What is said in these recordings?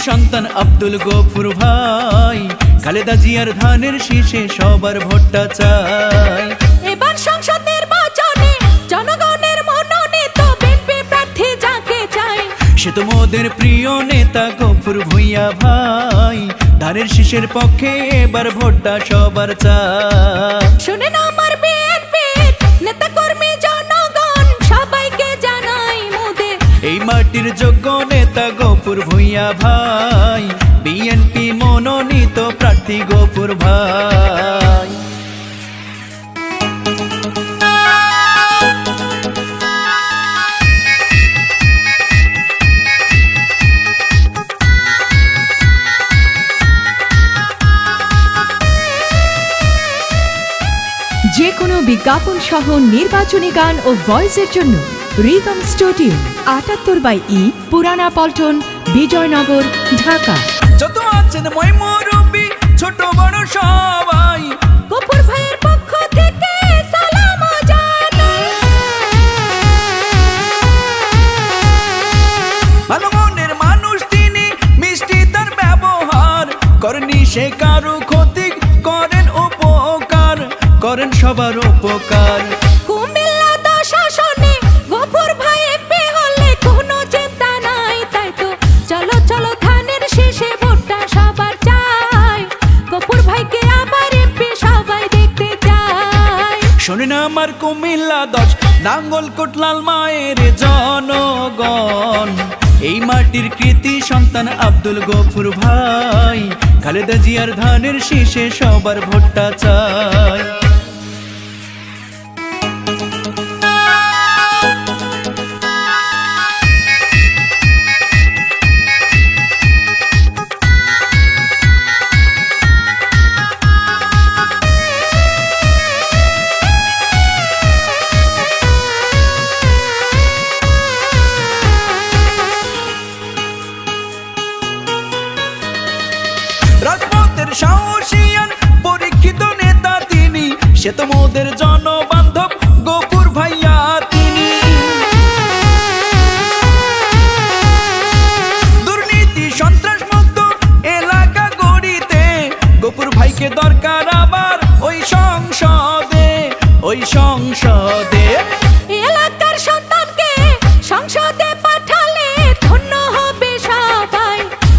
সন্তান আব্দুল গফুর ভাই, খালেদা জিয়ার ধানের শীষে সবার ভোটটা চাই। এবার সংসদ নির্বাচনে জনগণের মনোনীত বিএনপি প্রার্থী যাকে চাই, সে তো মোদের প্রিয় নেতা গফুর ভূঁইয়া ভাই, ধানের শীষের পক্ষে এবার ভোটটা সবার চাই। শুনেন আমার বিএনপির নেতা কর্মী জনগণ সবাইকে জানাই মোদের এই মাটির যোগ্য নেতা গফুর ভূঁইয়া ভাই, বিএনপি মনোনীত প্রার্থী গফুর ভাই। যে কোনো বিজ্ঞাপন সহ নির্বাচনী গান ও ভয়েসের জন্য রিদম স্টুডিও ৭৮/ই পুরানা পল্টন, বিজয়নগর, ঢাকা। যত আছেন মই মুরব্বি ছোট বড় সবাই, গফুর ভাইয়ের পক্ষ থেকে সালাম জানাই। ভালো মনের মানুষ তিনি, মিষ্টি তার ব্যবহার, করেনি সে কারো ক্ষতি, করেন উপকার, করেন সবার উপকার। কুমিল্লা 10 আসনে গফুর ভাই এমপি হলে কোনো চিন্তা নাই, তাই তো চলো চলো ধানের শীষে ভোটটা সবার চাই, গফুর ভাইকে আবার এমপি সবাই দেখতে চাই। শোনেন আমার কুমিল্লা 10 নাঙ্গলকোট লাল মায়ের জনগণ, এই মাটির কৃতি সন্তান আব্দুল গফুর ভাই, খালেদা জিয়ার ধানের শীষে সবার ভোটটা চাই। রাজপথের সাহসিয়ান পরীক্ষিত নেতা তিনি, সে তো মোদের জনবান্ধব গফুর ভাইয়া তিনি। দুর্নীতি সন্ত্রাস মুক্ত এলাকা গড়িতে গফুর ভাইকে দরকার আবার ওই সংসদে, ওই সংসদে। এলাকার সন্তানকে সংসদে পাঠালে ধন্য হবে সবাই,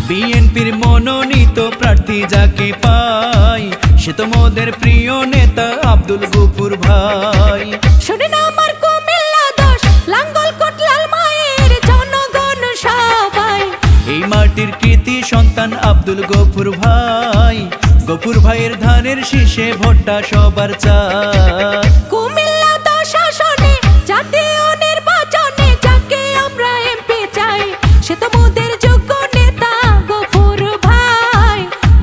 বিএনপির মনোনীত প্রার্থী যাকে পাই, সে তো মোদের প্রিয় নেতা আব্দুল গফুর ভাই। শুনেন আমার কুমিল্লা 10 লাঙ্গলকোট লাল মায়ের জনগণ সবাই, এই মাটির কৃতি সন্তান আব্দুল গফুর ভাই, গফুর ভাইয়ের ধানের শীষে ভোটটা সবার চাই। কুমিল্লা 10 আসনে জাতীয় নির্বাচনে যাকে আমরা এমপি চাই, সে তো মোদের যোগ্য নেতা গফুর ভাই,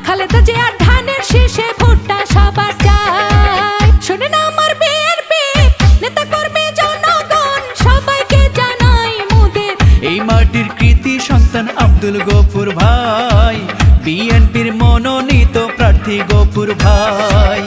খালেদা জিয়ার ধানের শীষে ভোটটা সবার চাই। শুনেন আমার বিএনপি নেতা কর্মী জনগণ সবাইকে জানাই মোদের এই মাটির কৃতি সন্তান আব্দুল গফুর ভাই, বিএনপির মনোনীত প্রার্থী গফুর ভাই।